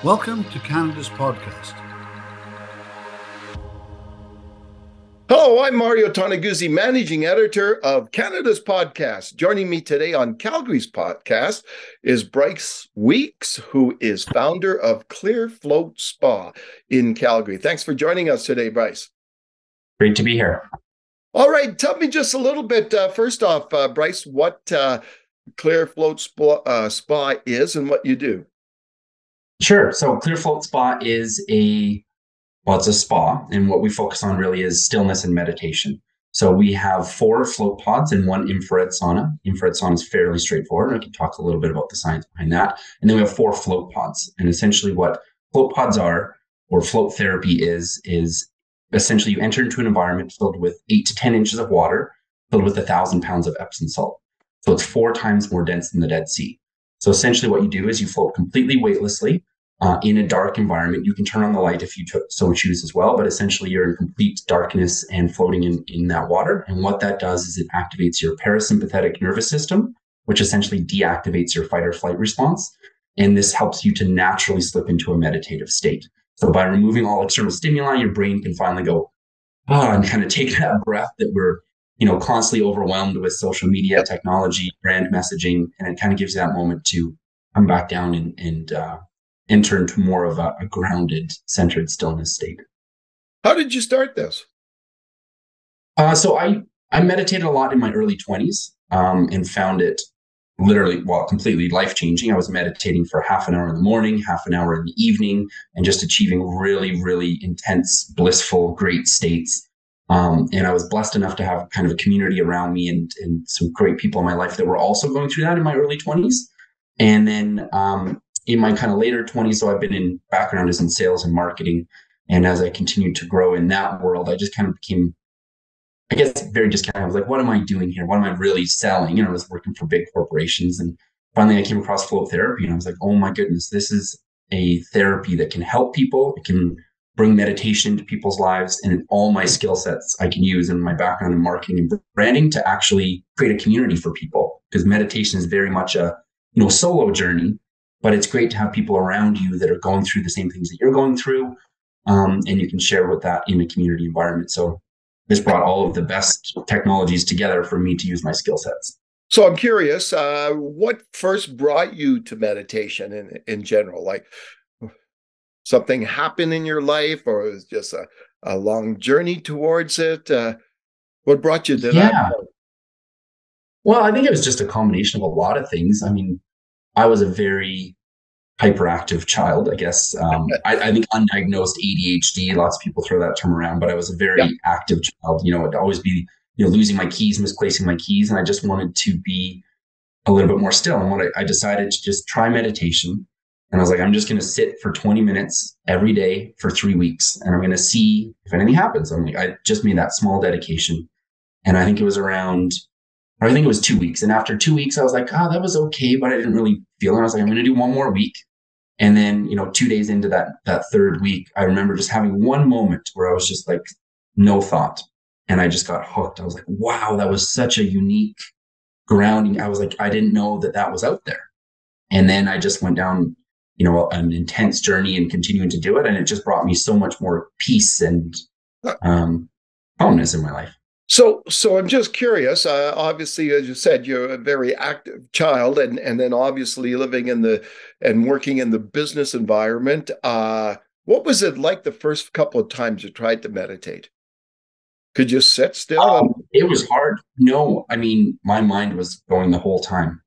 Welcome to Canada's podcast. Hello, I'm Mario Toneguzzi, managing editor of Canada's podcast. Joining me today on Calgary's podcast is Bryce Weeks, who is founder of Clear Float Spa in Calgary. Thanks for joining us today, Bryce. Great to be here. All right, tell me just a little bit, first off, Bryce, what Clear Float Spa is and what you do. Sure. So Clear Float Spa is it's a spa, and what we focus on really is stillness and meditation. So we have 4 float pods and 1 infrared sauna. Infrared sauna is fairly straightforward. I can talk a little bit about the science behind that. And then we have 4 float pods. And essentially what float pods are, or float therapy is essentially you enter into an environment filled with 8 to 10 inches of water, filled with 1,000 pounds of Epsom salt. So it's 4 times more dense than the Dead Sea. So essentially what you do is you float completely weightlessly in a dark environment. You can turn on the light if you so choose as well, but essentially you're in complete darkness and floating in that water. And what that does is it activates your parasympathetic nervous system, which essentially deactivates your fight or flight response. And this helps you to naturally slip into a meditative state. So by removing all external stimuli, your brain can finally go, and kind of take that breath that we're constantly overwhelmed with social media, technology, brand messaging, and it kind of gives you that moment to come back down and enter into more of a grounded, centered stillness state. How did you start this? So I meditated a lot in my early 20s and found it completely life-changing. I was meditating for half an hour in the morning, half an hour in the evening, and just achieving really, really intense, blissful, great states. And I was blessed enough to have kind of a community around me and some great people in my life that were also going through that in my early 20s. And then in my kind of later 20s, so I've been in background is in sales and marketing. And as I continued to grow in that world, I just kind of became, I guess, very just kind of like, what am I doing here? What am I really selling? I was working for big corporations. And finally I came across float therapy and I was like, oh my goodness, this is a therapy that can help people. It can bring meditation into people's lives, and all my skill sets I can use in my background in marketing and branding to actually create a community for people, because meditation is very much a solo journey, but it's great to have people around you that are going through the same things that you're going through, and you can share with that in a community environment. So this brought all of the best technologies together for me to use my skill sets. So I'm curious, what first brought you to meditation in general? Like, something happened in your life, or it was just a long journey towards it? What brought you to that? Well, I think it was just a combination of a lot of things. I mean, I was a very hyperactive child, I guess. I think undiagnosed ADHD, lots of people throw that term around, but I was a very active child. I'd always be, losing my keys, misplacing my keys. And I just wanted to be a little bit more still. And I decided to just try meditation. And I was like, I'm just going to sit for 20 minutes every day for 3 weeks. And I'm going to see if anything happens. I just made that small dedication. And I think it was 2 weeks. And after 2 weeks, I was like, that was okay, but I didn't really feel it. I was like, I'm going to do one more week. And then, 2 days into that third week, I remember just having one moment where I was just like, no thought. And I just got hooked. I was like, wow, that was such a unique grounding. I was like, I didn't know that was out there. And then I just went down an intense journey and continuing to do it. And it just brought me so much more peace and calmness in my life. So I'm just curious, obviously, as you said, you're a very active child and then obviously living and working in the business environment. What was it like the first couple of times you tried to meditate? Could you sit still? It was hard. No, I mean, my mind was going the whole time.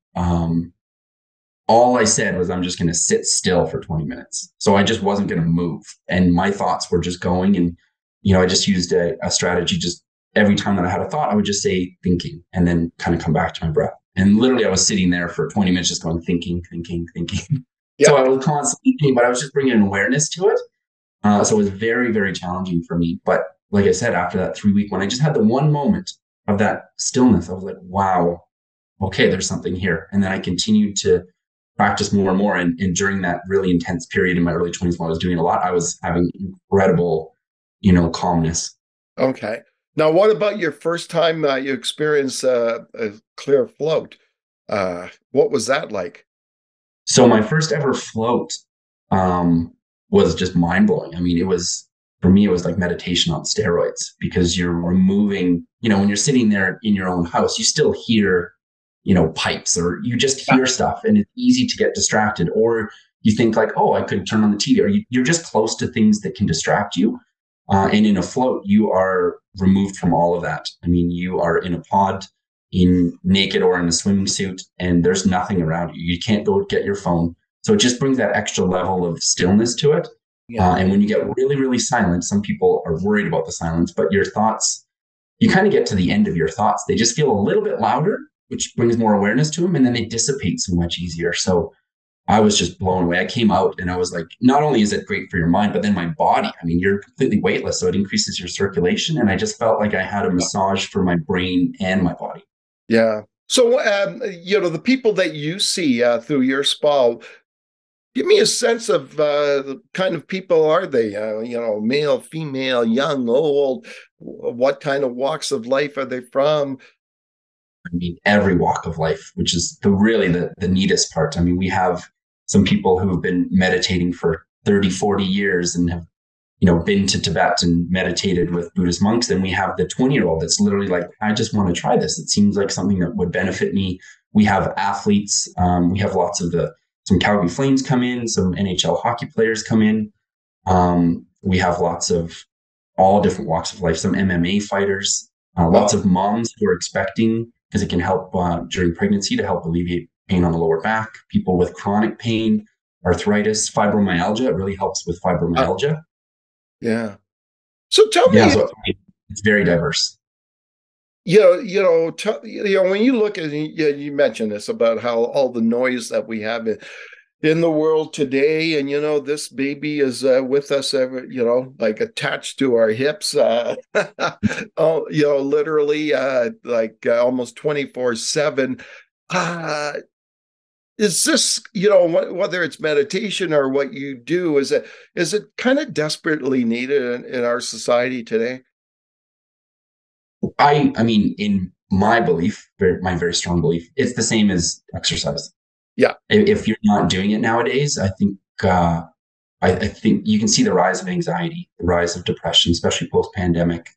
All I said was, I'm just going to sit still for 20 minutes. So I just wasn't going to move. And my thoughts were just going. And, I just used a strategy. Just every time that I had a thought, I would just say thinking, and then kind of come back to my breath. And literally I was sitting there for 20 minutes, just going thinking. Yeah. So I was constantly thinking, but I was just bringing an awareness to it. So it was very, very challenging for me. But like I said, after that 3 week, when I just had the one moment of that stillness, I was like, wow, okay, there's something here. And then I continued to practice more and more. And during that really intense period in my early 20s, when I was doing a lot, I was having incredible, calmness. Okay. Now, what about your first time you experienced a clear float? What was that like? So my first ever float, was just mind blowing. I mean, for me, it was like meditation on steroids because you're removing, when you're sitting there in your own house, you still hear, pipes or you just hear stuff and it's easy to get distracted. Or you think like, oh, I could turn on the TV, or you're just close to things that can distract you. And in a float, you are removed from all of that. I mean, you are in a pod, in naked or in a swimming suit, and there's nothing around you. You can't go get your phone. So it just brings that extra level of stillness to it. Yeah. And when you get really, really silent, some people are worried about the silence, but your thoughts, you kind of get to the end of your thoughts. They just feel a little bit louder, which brings more awareness to them, and then they dissipate so much easier. So I was just blown away. I came out and I was like, not only is it great for your mind, but then my body, I mean, you're completely weightless, so it increases your circulation. And I just felt like I had a massage for my brain and my body. Yeah. So, the people that you see through your spa, give me a sense of the kind of people are they? Male, female, young, old. What kind of walks of life are they from? I mean, every walk of life, which is the neatest part. I mean, we have some people who have been meditating for 30, 40 years and have, been to Tibet and meditated with Buddhist monks. And we have the 20-year-old that's literally like, I just want to try this. It seems like something that would benefit me. We have athletes. We have lots of some Calgary Flames come in, some NHL hockey players come in. We have lots of all different walks of life, some MMA fighters, lots of moms who are expecting, because it can help during pregnancy to help alleviate pain on the lower back, people with chronic pain, arthritis, fibromyalgia. It really helps with fibromyalgia. Yeah. So tell me. So it's very diverse. When you look at, you mentioned this about how all the noise that we have in the world today, and this baby is with us, like attached to our hips, literally, like almost 24/7. Is this, whether it's meditation or what you do, is it kind of desperately needed in our society today? I mean, in my belief, my very strong belief, it's the same as exercise. Yeah. If you're not doing it nowadays, I think you can see the rise of anxiety, the rise of depression, especially post-pandemic.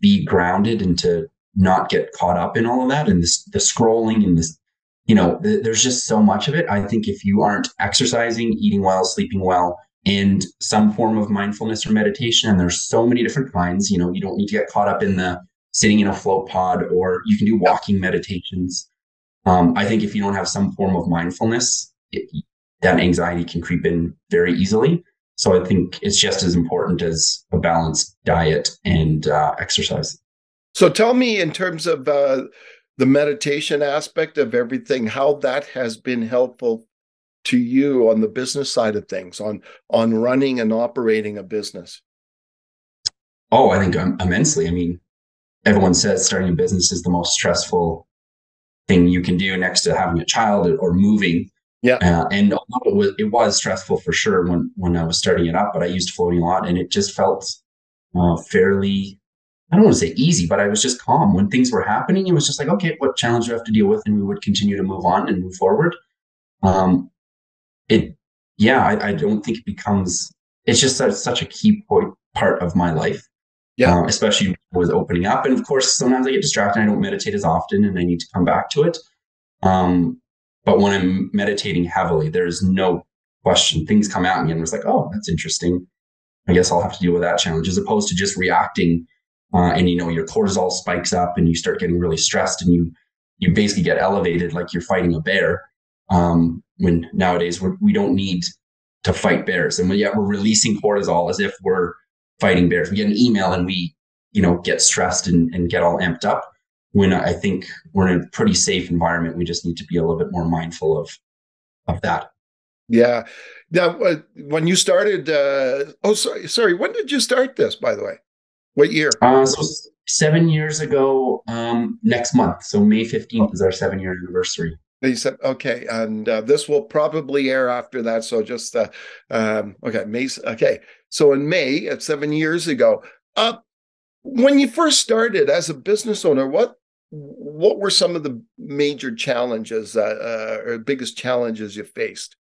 Be grounded and to not get caught up in all of that and the scrolling and this, there's just so much of it. I think if you aren't exercising, eating well, sleeping well, and some form of mindfulness or meditation, and there's so many different kinds, you don't need to get caught up in the sitting in a float pod, or you can do walking meditations. I think if you don't have some form of mindfulness, that anxiety can creep in very easily. So I think it's just as important as a balanced diet and exercise. So tell me, in terms of the meditation aspect of everything, how that has been helpful to you on the business side of things, on running and operating a business. Oh, I think immensely. I mean, everyone says starting a business is the most stressful thing you can do next to having a child or moving. Yeah. And it was stressful for sure when I was starting it up, but I used floating a lot, and it just felt fairly, I don't want to say easy, but I was just calm when things were happening. It was just like, okay, what challenge do I have to deal with? And we would continue to move on and move forward. I don't think it becomes, it's just such a key part of my life. Yeah. Especially with opening up. And of course, sometimes I get distracted. I don't meditate as often and I need to come back to it. But when I'm meditating heavily, there's no question. Things come at me and it's like, oh, that's interesting. I guess I'll have to deal with that challenge, as opposed to just reacting. And your cortisol spikes up and you start getting really stressed and you basically get elevated like you're fighting a bear. When nowadays we don't need to fight bears, and yet we're releasing cortisol as if we're fighting bears. We get an email and we, get stressed and get all amped up, when I think we're in a pretty safe environment. We just need to be a little bit more mindful of that. Yeah. Now, when you started, sorry, when did you start this, by the way? What year? So 7 years ago, next month. So May 15th is our 7-year anniversary. They said, okay, and this will probably air after that. So just, okay, May. Okay, so in May, at 7 years ago, when you first started as a business owner, what were some of the major challenges or biggest challenges you faced?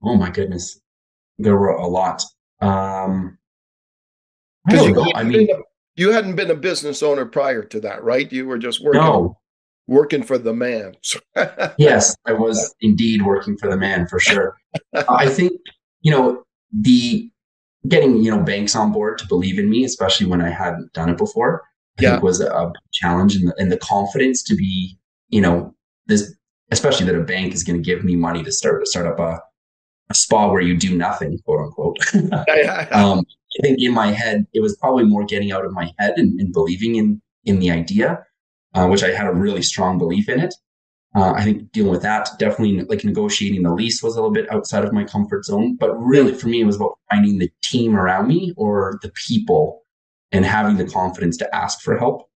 Oh my goodness, there were a lot. I Because don't know. I mean, you hadn't been a business owner prior to that, right? You were just no. working for the man. Yes, I was indeed working for the man for sure. I think, the getting, banks on board to believe in me, especially when I hadn't done it before, I Yeah. think was a challenge, and the confidence to be, this, especially that a bank is going to give me money to start up a spa where you do nothing, quote unquote. I think in my head, it was probably more getting out of my head and believing in the idea, which I had a really strong belief in it. I think dealing with that, definitely like negotiating the lease was a little bit outside of my comfort zone. But really, for me, it was about finding the team around me or the people and having the confidence to ask for help.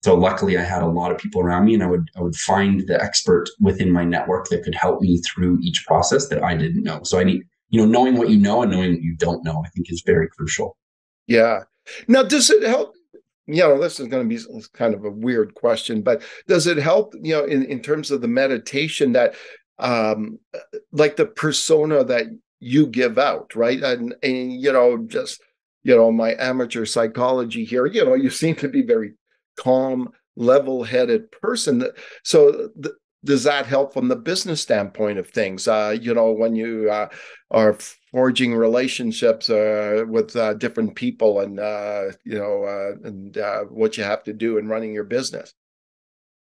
So luckily, I had a lot of people around me, and I would find the expert within my network that could help me through each process that I didn't know. So I need, knowing what you know and knowing what you don't know, I think is very crucial. Yeah. Now, does it help? This is going to be kind of a weird question, but does it help, in terms of the meditation that, like the persona that you give out, right? And just, my amateur psychology here, you seem to be very calm, level-headed person. So does that help from the business standpoint of things? When you are forging relationships with different people, and what you have to do in running your business.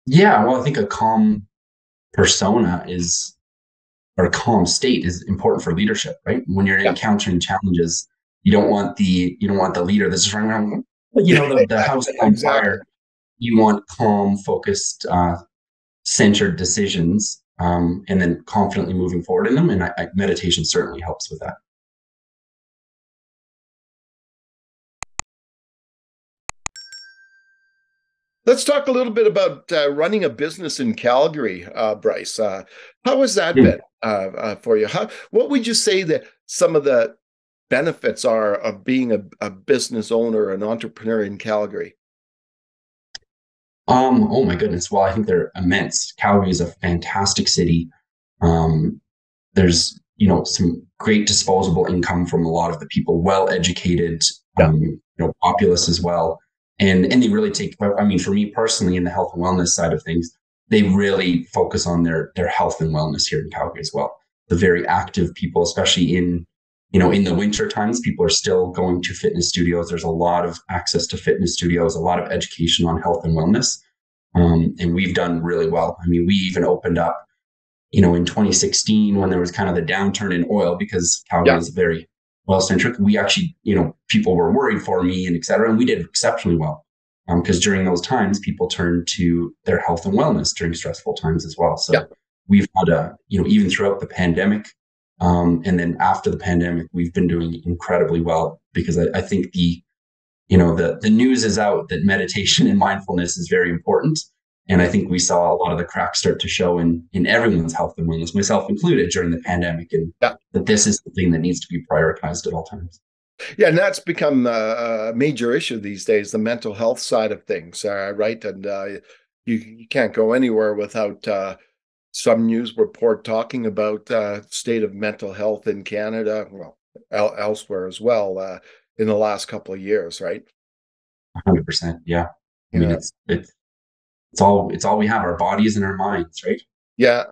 Yeah, well, I think a calm persona or a calm state is important for leadership, right? When you're encountering challenges, you don't want the leader that's just running around, the house on fire. You want calm, focused, centered decisions, and then confidently moving forward in them. And meditation certainly helps with that. Let's talk a little bit about running a business in Calgary, Bryce. How has that been for you? What would you say that some of the benefits are of being a business owner, an entrepreneur in Calgary? Oh my goodness. Well, I think they're immense. Calgary is a fantastic city. There's, some great disposable income from a lot of the people, well educated, populace as well. And they really take, for me personally, in the health and wellness side of things, they really focus on their health and wellness here in Calgary as well. The very active people, especially in the winter times, people are still going to fitness studios. There's a lot of access to fitness studios, a lot of education on health and wellness. And we've done really well. We even opened up, in 2016 when there was kind of the downturn in oil, because Calgary is very oil centric. We actually, people were worried for me and et cetera. And we did exceptionally well, because during those times, people turned to their health and wellness during stressful times as well. So we've had even throughout the pandemic, and then after the pandemic, we've been doing incredibly well, because I think the news is out that meditation and mindfulness is very important. And I think we saw a lot of the cracks start to show in everyone's health and wellness, myself included, during the pandemic, and that this is the thing that needs to be prioritized at all times. Yeah, and that's become a major issue these days, the mental health side of things, right? And you can't go anywhere without some news report talking about state of mental health in Canada, well, elsewhere as well, in the last couple of years, right? 100%. Yeah. It's all we have, our bodies and our minds, right? Yeah.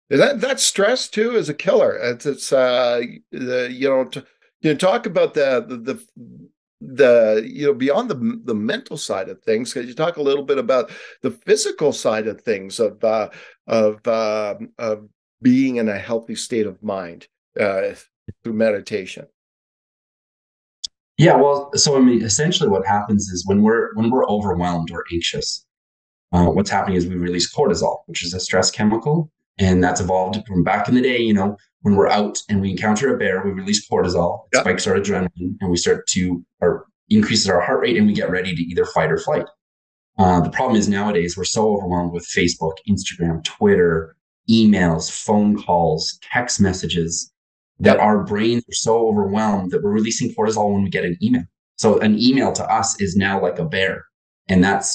That stress too is a killer. It's talk about the beyond the mental side of things, because you talk a little bit about the physical side of things of being in a healthy state of mind through meditation. Yeah, well, so essentially what happens is when we're overwhelmed or anxious, what's happening is we release cortisol, which is a stress chemical. And that's evolved from back in the day, when we're out and we encounter a bear, we release cortisol, it spikes our adrenaline, and we start to, or increases our heart rate, and we get ready to either fight or flight. The problem is nowadays we're so overwhelmed with Facebook, Instagram, Twitter, emails, phone calls, text messages, that our brains are so overwhelmed that we're releasing cortisol when we get an email. So an email to us is now like a bear. And that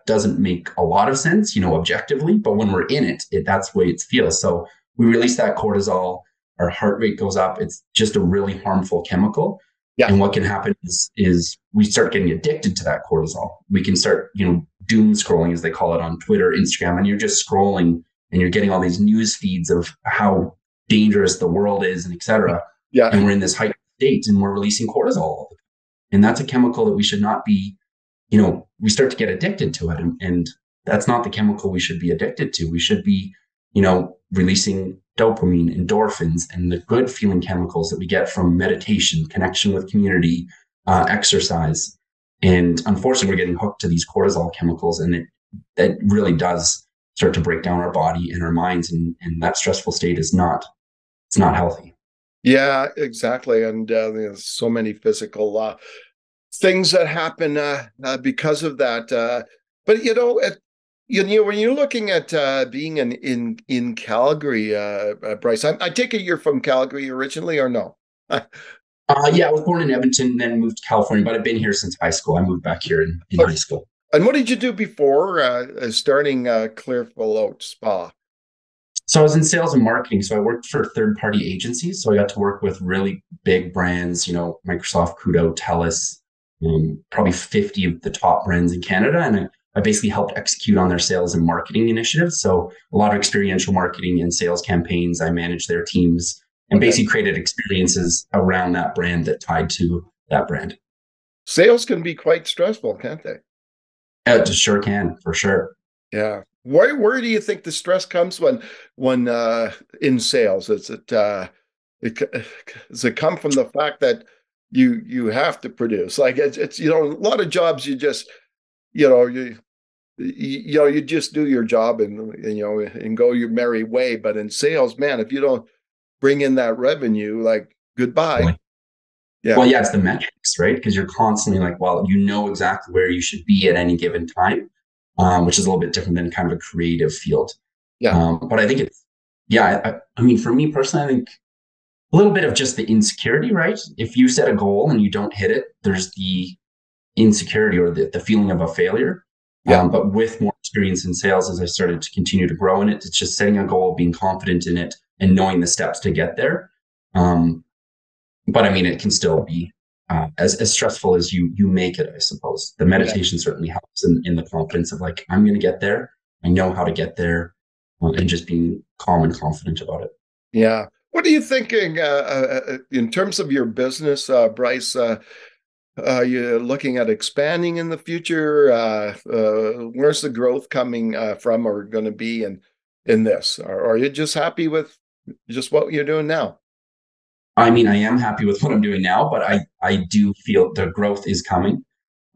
doesn't make a lot of sense, objectively, but when we're in it, that's the way it feels. So we release that cortisol, our heart rate goes up. It's just a really harmful chemical. Yeah. And what can happen is we start getting addicted to that cortisol. We can start, doom scrolling, as they call it, on Twitter, Instagram, and you're just scrolling and you're getting all these news feeds of how dangerous the world is and et cetera. Yeah. And we're in this heightened state and we're releasing cortisol. And that's a chemical that we should not be, we start to get addicted to it. And that's not the chemical we should be addicted to. We should be, releasing dopamine, endorphins, and the good feeling chemicals that we get from meditation, connection with community, exercise. And unfortunately, we're getting hooked to these cortisol chemicals, and it really does start to break down our body and our minds. And that stressful state it's not healthy. Yeah, exactly. And there's so many physical things that happen because of that. But when you're looking at being in Calgary, Bryce, I take it you're from Calgary originally, or no? Yeah, I was born in Edmonton, then moved to California, but I've been here since high school. I moved back here in high school. And what did you do before starting Clearfield Oats Spa? So I was in sales and marketing. So I worked for third-party agencies. So I got to work with really big brands, Microsoft, Kudo, TELUS, probably 50 of the top brands in Canada. And I basically helped execute on their sales and marketing initiatives. So a lot of experiential marketing and sales campaigns. I managed their teams and basically created experiences around that brand that tied to that brand. Sales can be quite stressful, can't they? It sure can, for sure. Yeah. Where do you think the stress comes when in sales? Does it come from the fact that you have to produce? Like it's a lot of jobs you just you just do your job and go your merry way. But in sales, man, if you don't bring in that revenue, like goodbye. Right. Yeah. Well, yeah, it's the metrics, right? Because you're constantly like, well, exactly where you should be at any given time, which is a little bit different than kind of a creative field. Yeah. But I think I mean, for me personally, I think a little bit of just the insecurity, right? If you set a goal and you don't hit it, there's the insecurity or the feeling of a failure. Yeah. But with more experience in sales, as I started to continue to grow in it, it's just setting a goal, being confident in it, and knowing the steps to get there. But I mean, it can still be as stressful as you make it, I suppose. The meditation certainly helps in the confidence of like, I'm going to get there. I know how to get there, and just being calm and confident about it. Yeah. What are you thinking in terms of your business, Bryce? Are you looking at expanding in the future? Where's the growth coming from or going to be in this? Or are you just happy with just what you're doing now? I mean, I am happy with what I'm doing now, but I do feel the growth is coming.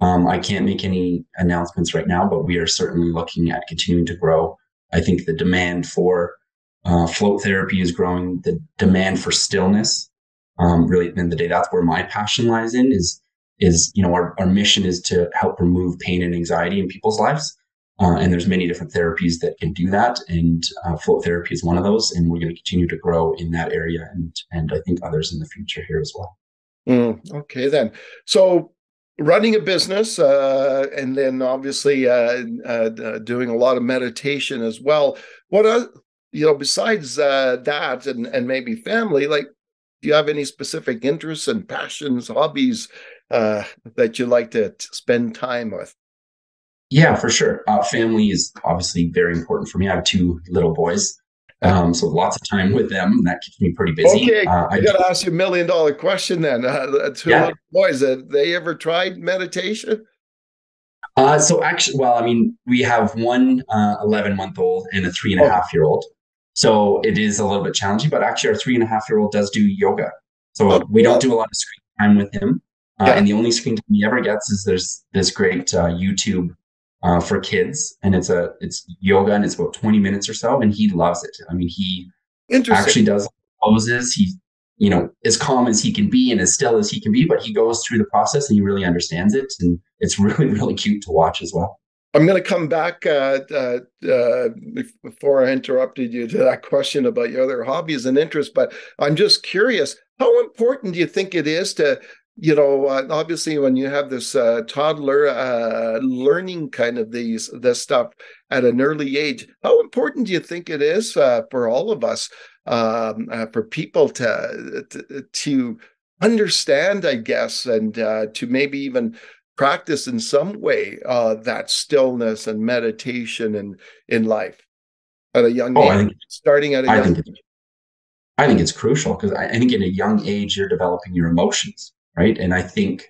I can't make any announcements right now, but we are certainly looking at continuing to grow. I think the demand for float therapy is growing. The demand for stillness, really, at the end of the day, that's where my passion lies in our mission is to help remove pain and anxiety in people's lives. And there's many different therapies that can do that. And float therapy is one of those. And we're going to continue to grow in that area. And I think others in the future here as well. Okay, then. So running a business and then obviously doing a lot of meditation as well. What besides that and maybe family, like, do you have any specific interests and passions, hobbies that you like to spend time with? Yeah, for sure. Family is obviously very important for me. I have 2 little boys, so lots of time with them. And that keeps me pretty busy. Okay, I got to ask you $1 million question then. 2 little boys, have they ever tried meditation? So actually, well, I mean, we have one 11-month-old and a 3.5-year-old. So it is a little bit challenging, but actually our 3.5-year-old does do yoga. So we don't do a lot of screen time with him. And the only screen time he ever gets is there's this great YouTube for kids, and it's yoga, and it's about 20 minutes or so, and he loves it. I mean, he actually does poses. He, as calm as he can be and as still as he can be, but he goes through the process and he really understands it, and it's really, really cute to watch as well. I'm going to come back before I interrupted you to that question about your other hobbies and interests, but I'm just curious, how important do you think it is to obviously when you have this toddler learning kind of this stuff at an early age, how important do you think it is for all of us, for people to understand, I guess, and to maybe even practice in some way that stillness and meditation in life at a young age, starting at a young age? I think it's crucial because I think at a young age, you're developing your emotions, right? And I think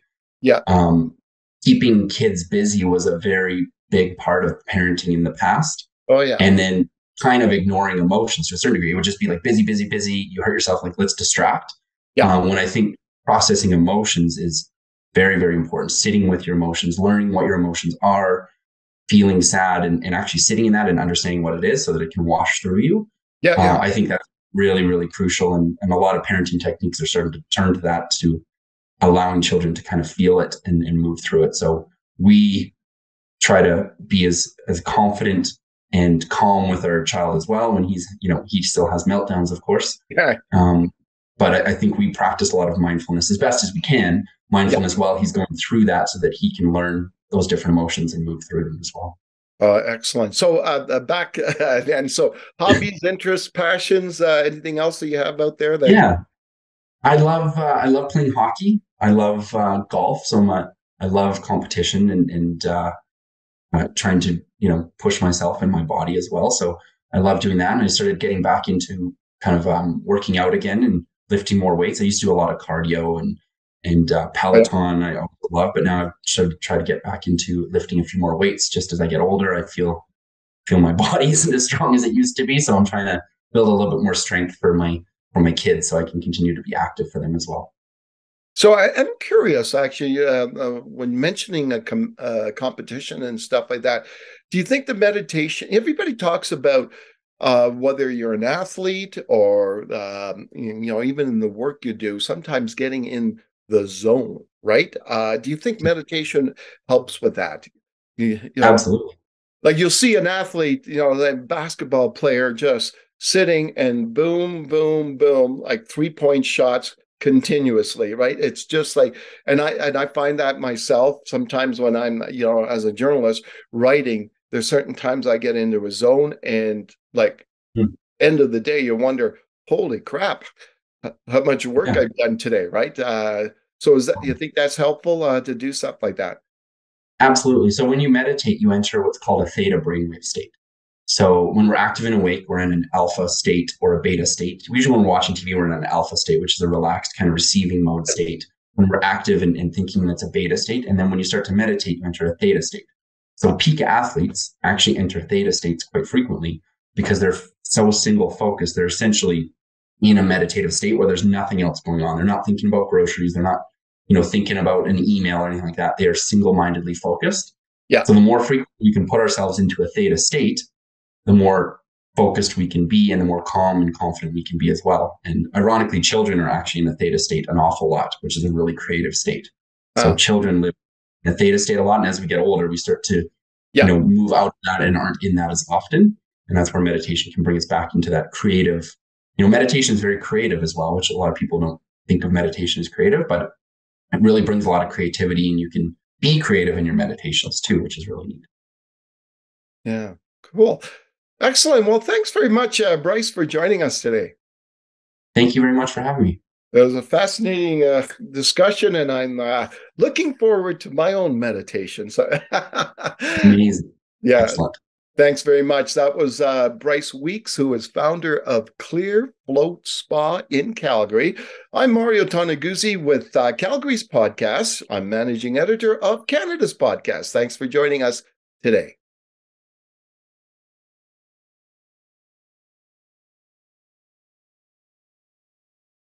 keeping kids busy was a very big part of parenting in the past. Oh, yeah. And then kind of ignoring emotions to a certain degree. It would just be like busy, busy, busy. You hurt yourself, like let's distract. Yeah. When I think processing emotions is very, very important. Sitting with your emotions, learning what your emotions are, feeling sad and actually sitting in that and understanding what it is so that it can wash through you. Yeah. I think that's really, really crucial. And a lot of parenting techniques are starting to turn to that, to allowing children to kind of feel it and move through it. So we try to be as confident and calm with our child as well when he's, he still has meltdowns, of course. Yeah. But I think we practice a lot of mindfulness as best as we can, while he's going through that so that he can learn those different emotions and move through them as well. Excellent. So back and so hobbies, interests, passions, anything else that you have out there? Yeah, I love playing hockey. I love golf. So I love competition and trying to push myself and my body as well. So I love doing that. And I started getting back into kind of working out again and lifting more weights. I used to do a lot of cardio and Peloton. I also love, but now I've started to try to get back into lifting a few more weights. Just as I get older, I feel my body isn't as strong as it used to be. So I'm trying to build a little bit more strength for my kids so I can continue to be active for them as well. So I'm curious, actually, when mentioning a competition and stuff like that, do you think the meditation, everybody talks about whether you're an athlete or, even in the work you do, sometimes getting in the zone, right? Do you think meditation helps with that? Absolutely. Like you'll see an athlete, the basketball player just sitting and boom, boom, boom, like 3-point shots continuously, right? It's just like, and I find that myself sometimes when I'm, as a journalist writing, there's certain times I get into a zone and like end of the day, you wonder, holy crap, how much work I've done today, right? So you think that's helpful to do stuff like that? Absolutely. So when you meditate, you enter what's called a theta brainwave state. So when we're active and awake, we're in an alpha state or a beta state. Usually when we're watching TV, we're in an alpha state, which is a relaxed kind of receiving mode state. When we're active and thinking, that's a beta state. And then when you start to meditate, you enter a theta state. So peak athletes actually enter theta states quite frequently because they're so single focused. They're essentially in a meditative state where there's nothing else going on. They're not thinking about groceries. They're not, thinking about an email or anything like that. They are single-mindedly focused. Yeah. So the more frequently we can put ourselves into a theta state, the more focused we can be and the more calm and confident we can be as well. And ironically, children are actually in a theta state an awful lot, which is a really creative state. So children live in a theta state a lot. And as we get older, we start to, move out of that and aren't in that as often. And that's where meditation can bring us back into that creative. Meditation is very creative as well, which a lot of people don't think of meditation as creative, but it really brings a lot of creativity and you can be creative in your meditations too, which is really neat. Yeah, cool. Excellent. Well, thanks very much, Bryce, for joining us today. Thank you very much for having me. It was a fascinating discussion, and I'm looking forward to my own meditation. So, amazing. Yeah. Excellent. Thanks very much. That was Bryce Weeks, who is founder of Clear Float Spa in Calgary. I'm Mario Toneguzzi with Calgary's podcast. I'm managing editor of Canada's podcast. Thanks for joining us today.